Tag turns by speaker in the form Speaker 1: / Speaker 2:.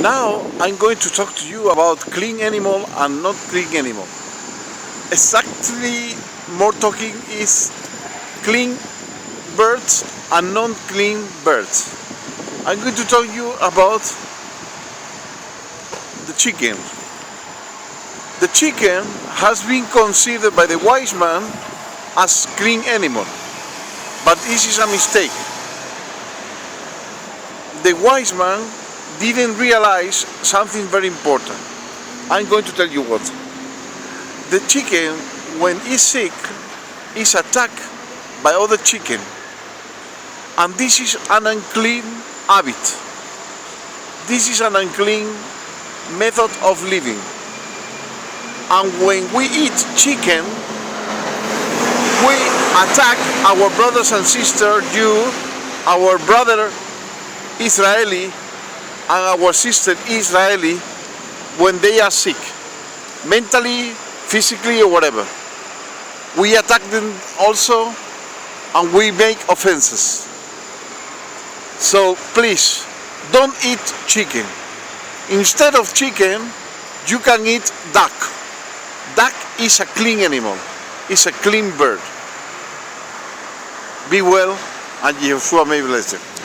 Speaker 1: Now I'm going to talk to you about clean animal and not clean animal. Exactly, more talking is clean birds and non-clean birds. I'm going to talk to you about the chicken. The chicken has been considered by the wise man as clean animal, but this is a mistake. The wise man didn't realize something very important. I'm going to tell you what. The chicken, when it's sick, is attacked by other chicken, and this is an unclean habit. This is an unclean method of living. And when we eat chicken, we attack our brothers and sisters Jew, our brother Israeli and our sister Israeli when they are sick, mentally, physically or whatever. We attack them also and we make offenses. So please, don't eat chicken. Instead of chicken, you can eat duck. Duck is a clean animal. It's a clean bird. Be well, and Yeshua may bless you.